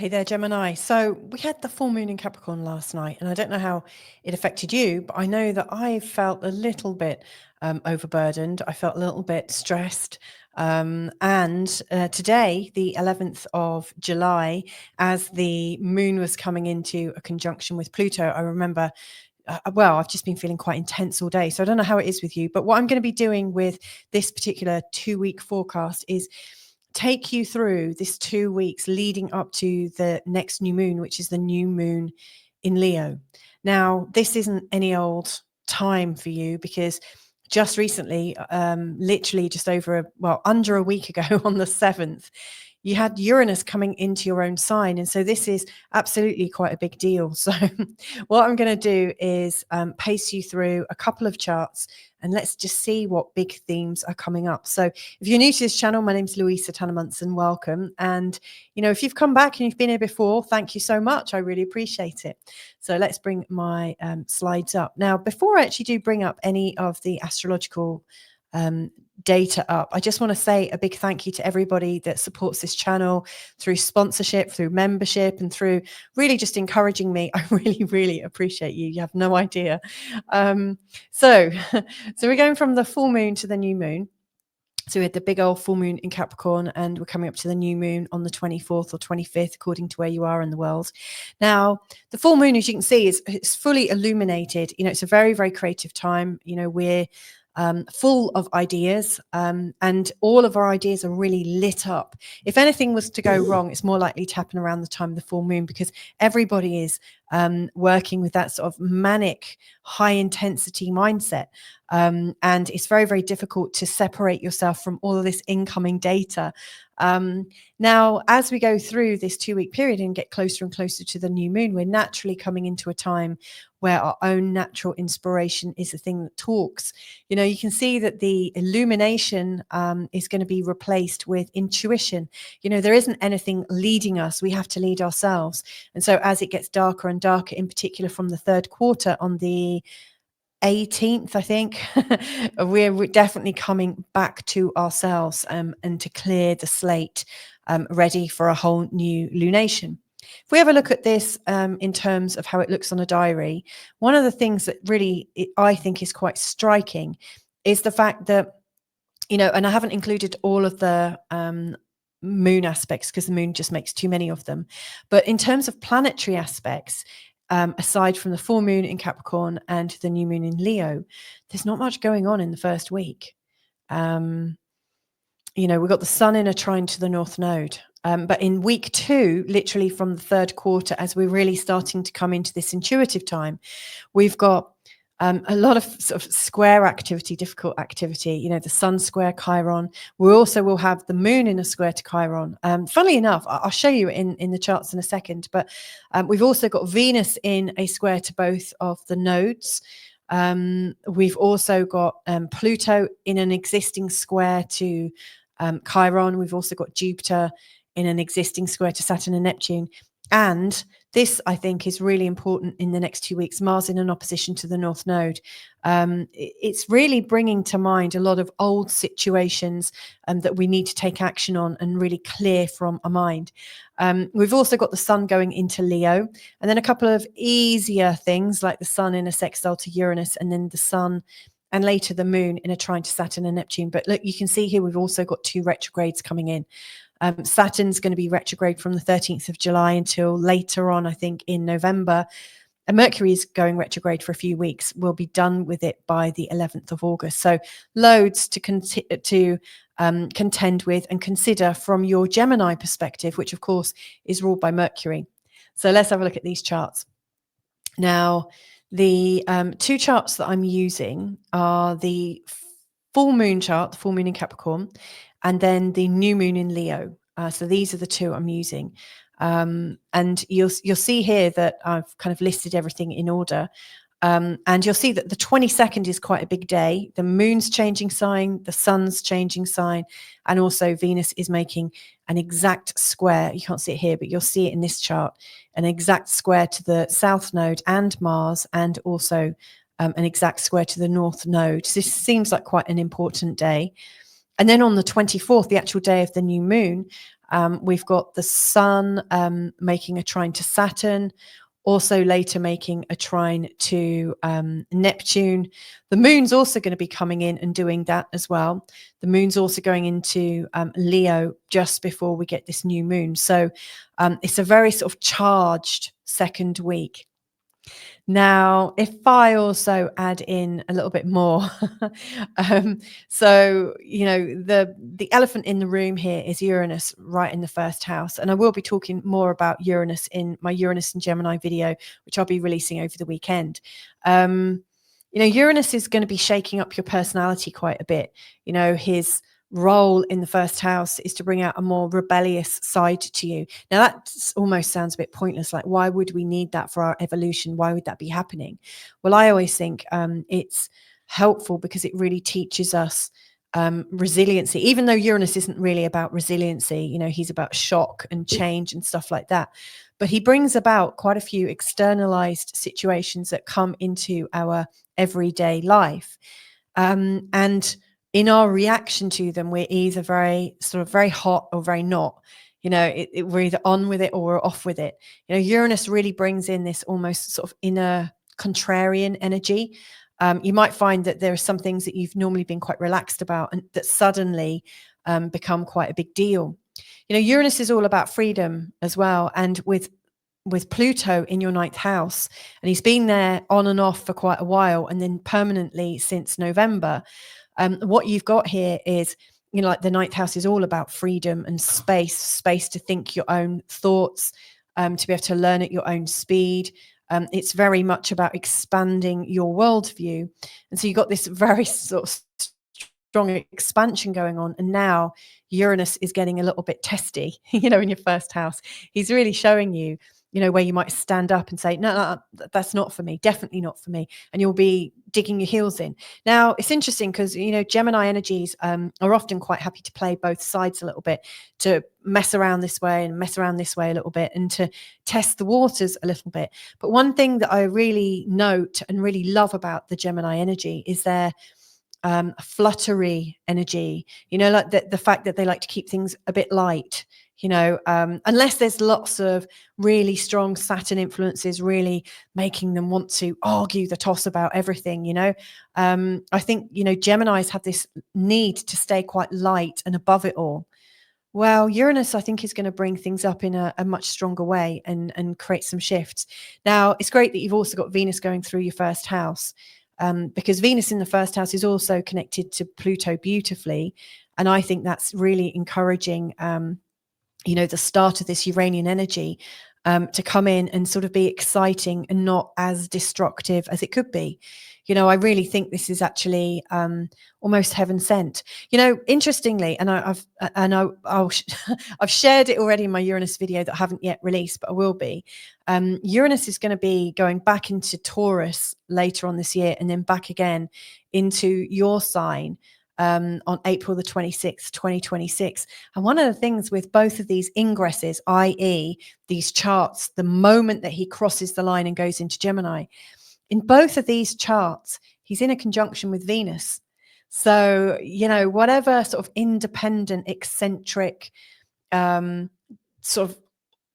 Hey there, Gemini. So we had the full moon in Capricorn last night, and I don't know how it affected you, but I know that I felt a little bit overburdened. I felt a little bit stressed. And today, the 11th of July, as the moon was coming into a conjunction with Pluto, I remember I've just been feeling quite intense all day. So I don't know how it is with you, but what I'm going to be doing with this particular 2-week forecast is take you through this 2 weeks leading up to the next new moon, which is the new moon in Leo. Now, this isn't any old time for you because just recently, literally just under a week ago on the 7th, you had Uranus coming into your own sign. And so this is absolutely quite a big deal. So what I'm going to do is pace you through a couple of charts and let's just see what big themes are coming up. So if you're new to this channel, my name's Louisa Tanner-Munson. Welcome. And, if you've come back and you've been here before, thank you so much. I really appreciate it. So let's bring my slides up. Now, before I actually do bring up any of the astrological data up, I just want to say a big thank you to everybody that supports this channel through sponsorship, through membership, and through really just encouraging me. I really, really appreciate you. You have no idea. So we're going from the full moon to the new moon. So we had the big old full moon in Capricorn, and we're coming up to the new moon on the 24th or 25th, according to where you are in the world. Now, the full moon, as you can see, it's fully illuminated. It's a very, very creative time. We're full of ideas, and all of our ideas are really lit up. If anything was to go wrong, it's more likely to happen around the time of the full moon because everybody is working with that sort of manic, high intensity mindset. And it's very, very difficult to separate yourself from all of this incoming data. Now, as we go through this 2-week period and get closer and closer to the new moon, we're naturally coming into a time where our own natural inspiration is the thing that talks. You can see that the illumination is going to be replaced with intuition. There isn't anything leading us. We have to lead ourselves. And so as it gets darker and darker, in particular from the third quarter on the 18th, I think, we're definitely coming back to ourselves and to clear the slate, ready for a whole new lunation. If we have a look at this in terms of how it looks on a diary, one of the things that really I think is quite striking is the fact that, and I haven't included all of the moon aspects because the moon just makes too many of them. But in terms of planetary aspects, aside from the full moon in Capricorn and the new moon in Leo, there's not much going on in the first week. We've got the sun in a trine to the North Node. But in week 2, literally from the third quarter, as we're really starting to come into this intuitive time, we've got a lot of sort of square activity, difficult activity, the sun square Chiron. We also will have the moon in a square to Chiron. Funnily enough, I'll show you in the charts in a second, but we've also got Venus in a square to both of the nodes. We've also got Pluto in an existing square to Chiron. We've also got Jupiter in an existing square to Saturn and Neptune. And this, I think, is really important in the next 2 weeks. Mars in an opposition to the North Node. It's really bringing to mind a lot of old situations that we need to take action on and really clear from our mind. We've also got the sun going into Leo, and then a couple of easier things like the sun in a sextile to Uranus, and then the sun and later the moon in a trine to Saturn and Neptune. But look, you can see here we've also got 2 retrogrades coming in. Saturn's going to be retrograde from the 13th of July until later on, I think, in November. And Mercury is going retrograde for a few weeks. We'll be done with it by the 11th of August. So loads to contend with and consider from your Gemini perspective, which, of course, is ruled by Mercury. So let's have a look at these charts. Now, the 2 charts that I'm using are the full moon chart, the full moon in Capricorn, and then the new moon in Leo. So these are the 2 I'm using. And you'll see here that I've kind of listed everything in order. And you'll see that the 22nd is quite a big day. The moon's changing sign, the sun's changing sign, and also Venus is making an exact square. You can't see it here, but you'll see it in this chart, an exact square to the South Node and Mars, and also an exact square to the North Node. So this seems like quite an important day. And then on the 24th, the actual day of the new moon, We've got the Sun making a trine to Saturn, also later making a trine to Neptune. The Moon's also going to be coming in and doing that as well. The Moon's also going into Leo just before we get this new moon. So it's a very sort of charged second week. Now, if I also add in a little bit more, so the elephant in the room here is Uranus right in the first house, and I will be talking more about Uranus in my Uranus and Gemini video, which I'll be releasing over the weekend. Uranus is going to be shaking up your personality quite a bit. His role in the first house is to bring out a more rebellious side to you. Now that almost sounds a bit pointless, like why would we need that for our evolution? Why would that be happening? Well, I always think it's helpful because it really teaches us resiliency, even though Uranus isn't really about resiliency. He's about shock and change and stuff like that, but he brings about quite a few externalized situations that come into our everyday life, and in our reaction to them, we're either very hot or very not. We're either on with it or we're off with it. Uranus really brings in this almost sort of inner contrarian energy. You might find that there are some things that you've normally been quite relaxed about and that suddenly become quite a big deal. Uranus is all about freedom as well. And with Pluto in your 9th house, and he's been there on and off for quite a while, and then permanently since November, what you've got here is, like the 9th house is all about freedom and space to think your own thoughts, to be able to learn at your own speed. It's very much about expanding your worldview. And so you've got this very sort of strong expansion going on. And now Uranus is getting a little bit testy, in your first house. He's really showing you, where you might stand up and say, no, that's not for me, definitely not for me. And you'll be digging your heels in. Now, it's interesting because, Gemini energies are often quite happy to play both sides a little bit, to mess around this way and mess around this way a little bit, and to test the waters a little bit. But one thing that I really note and really love about the Gemini energy is their fluttery energy, like the fact that they like to keep things a bit light, unless there's lots of really strong Saturn influences really making them want to argue the toss about everything. I think Geminis have this need to stay quite light and above it all. Well, Uranus, I think, is going to bring things up in a much stronger way and create some shifts. Now, it's great that you've also got Venus going through your first house, because Venus in the first house is also connected to Pluto beautifully. And I think that's really encouraging, the start of this Uranian energy to come in and sort of be exciting and not as destructive as it could be. I really think this is actually almost heaven sent. Interestingly, and I've shared it already in my Uranus video that I haven't yet released, but I will be. Uranus is going to be going back into Taurus later on this year, and then back again into your sign on April the 26th, 2026. And one of the things with both of these ingresses, i.e. these charts, the moment that he crosses the line and goes into Gemini, in both of these charts, he's in a conjunction with Venus. So, whatever sort of independent, eccentric, sort of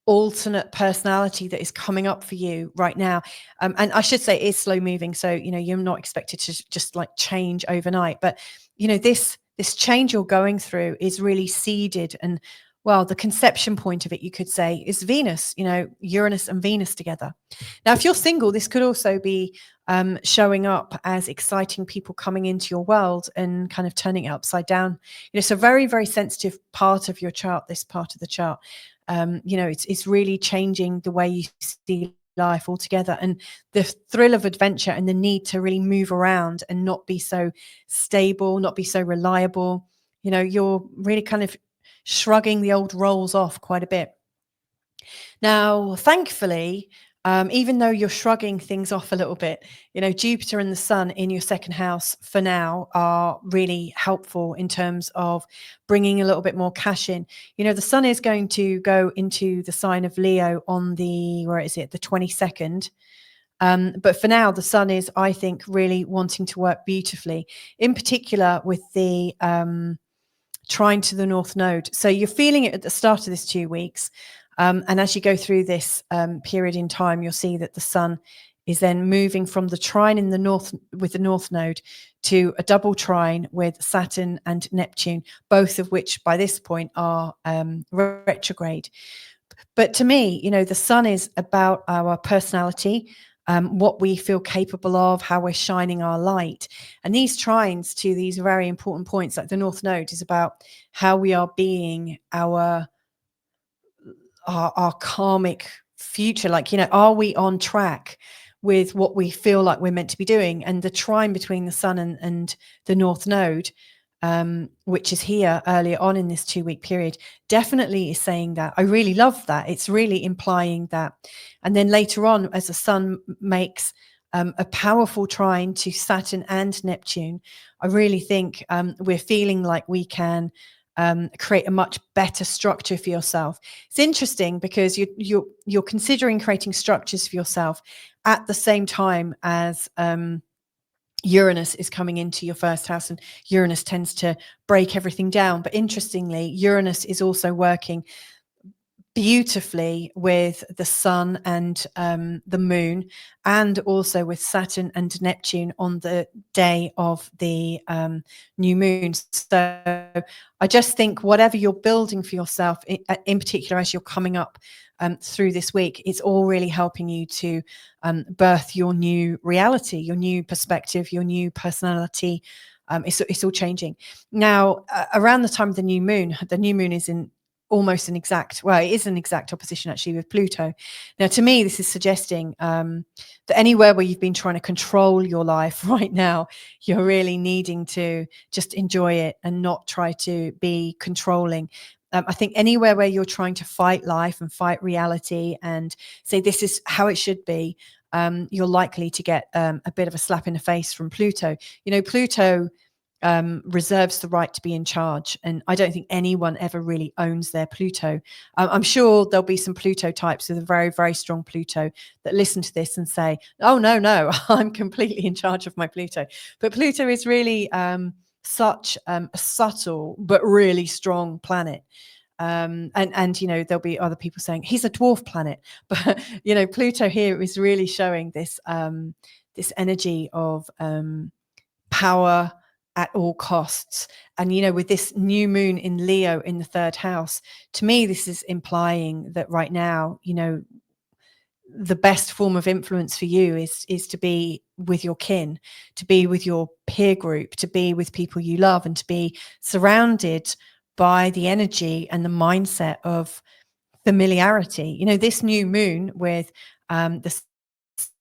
alternate personality that is coming up for you right now, and I should say it is slow moving, so you're not expected to just like change overnight, but this change you're going through is really seeded, and well, the conception point of it, you could say, is Venus, Uranus and Venus together. Now, if you're single, this could also be showing up as exciting people coming into your world and kind of turning it upside down. It's a very, very sensitive part of your chart, this part of the chart. It's really changing the way you see life altogether, and the thrill of adventure and the need to really move around and not be so stable, not be so reliable. You're really kind of shrugging the old roles off quite a bit. Now, thankfully, even though you're shrugging things off a little bit, Jupiter and the Sun in your second house for now are really helpful in terms of bringing a little bit more cash in. The Sun is going to go into the sign of Leo on the 22nd. But for now, the Sun is, I think, really wanting to work beautifully, in particular with the trine to the North Node. So you're feeling it at the start of this 2 weeks. And as you go through this period in time, you'll see that the Sun is then moving from the trine in the North with the North Node to a double trine with Saturn and Neptune, both of which by this point are retrograde. But to me, the Sun is about our personality, what we feel capable of, how we're shining our light. And these trines to these very important points, like the North Node, is about how we are being our karmic future. Like, are we on track with what we feel like we're meant to be doing? And the trine between the Sun and the North Node, which is here earlier on in this 2-week period, definitely is saying that. I really love that. It's really implying that. And then later on, as the Sun makes a powerful trine to Saturn and Neptune, I really think we're feeling like we can create a much better structure for yourself. It's interesting because you're considering creating structures for yourself at the same time as Uranus is coming into your first house, and Uranus tends to break everything down. But interestingly, Uranus is also working beautifully with the Sun and the Moon, and also with Saturn and Neptune on the day of the new moon. So I just think whatever you're building for yourself, in particular as you're coming up through this week, it's all really helping you to birth your new reality, your new perspective, your new personality. It's all changing. Now, around the time of the new moon is in almost an exact, well, it is an exact opposition actually with Pluto. Now, to me, this is suggesting that anywhere where you've been trying to control your life right now, you're really needing to just enjoy it and not try to be controlling. I think anywhere where you're trying to fight life and fight reality and say this is how it should be, you're likely to get a bit of a slap in the face from Pluto. Pluto reserves the right to be in charge, and I don't think anyone ever really owns their Pluto. I'm sure there'll be some Pluto types with a very, very strong Pluto that listen to this and say, oh, no, I'm completely in charge of my Pluto. But Pluto is really such a subtle but really strong planet. And there'll be other people saying he's a dwarf planet, but Pluto here is really showing this this energy of power at all costs. And with this new moon in Leo in the 3rd house, to me this is implying that right now the best form of influence for you is to be with your kin, to be with your peer group, to be with people you love, and to be surrounded by the energy and the mindset of familiarity. This new moon with the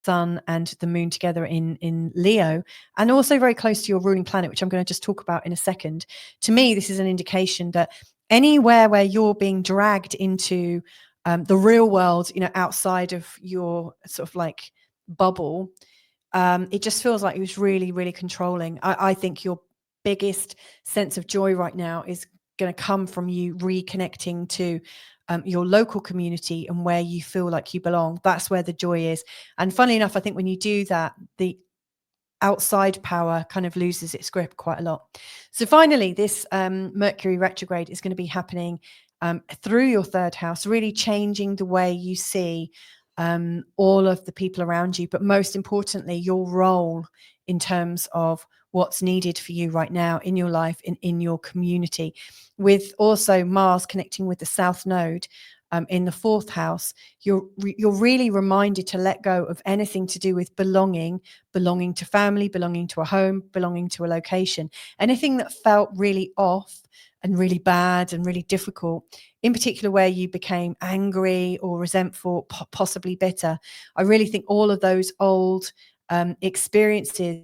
Sun and the Moon together in Leo, and also very close to your ruling planet, which I'm going to just talk about in a second. To me, this is an indication that anywhere where you're being dragged into the real world, outside of your sort of like bubble, it just feels like it was really, really controlling. I think your biggest sense of joy right now is going to come from you reconnecting to your local community and where you feel like you belong. That's where the joy is. And funnily enough, I think when you do that, the outside power kind of loses its grip quite a lot. So finally, this Mercury retrograde is going to be happening through your 3rd house, really changing the way you see all of the people around you, but most importantly, your role in terms of what's needed for you right now in your life, in your community. With also Mars connecting with the South Node in the 4th house, you're really reminded to let go of anything to do with belonging to family, belonging to a home, belonging to a location. Anything that felt really off and really bad and really difficult, in particular where you became angry or resentful, possibly bitter. I really think all of those old experiences,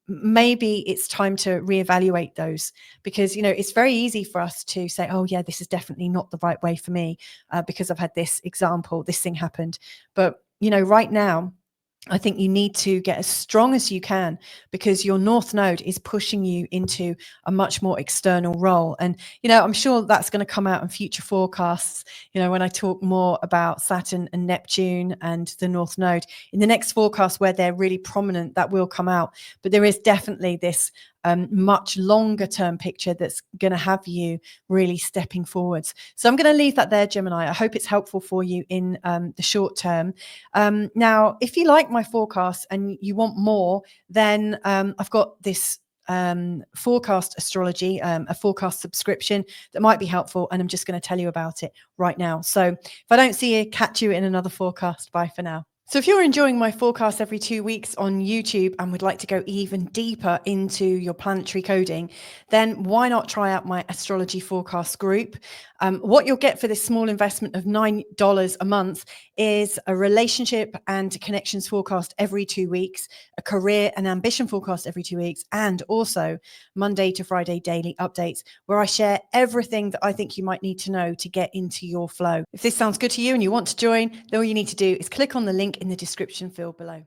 maybe it's time to reevaluate those, because it's very easy for us to say, oh yeah, this is definitely not the right way for me because I've had this example, this thing happened. But right now I think you need to get as strong as you can, because your North Node is pushing you into a much more external role. And, I'm sure that's going to come out in future forecasts, when I talk more about Saturn and Neptune and the North Node. In the next forecast where they're really prominent, that will come out. But there is definitely this much longer term picture that's going to have you really stepping forwards. So I'm going to leave that there, Gemini. I hope it's helpful for you in the short term. Now, if you like my forecast and you want more, then I've got this forecast astrology, a forecast subscription that might be helpful. And I'm just going to tell you about it right now. So if I don't see you, catch you in another forecast. Bye for now. So if you're enjoying my forecast every 2 weeks on YouTube and would like to go even deeper into your planetary coding, then why not try out my astrology forecast group? What you'll get for this small investment of $9 a month is a relationship and connections forecast every 2 weeks, a career and ambition forecast every 2 weeks, and also Monday to Friday daily updates where I share everything that I think you might need to know to get into your flow. If this sounds good to you and you want to join, then all you need to do is click on the link in the description field below.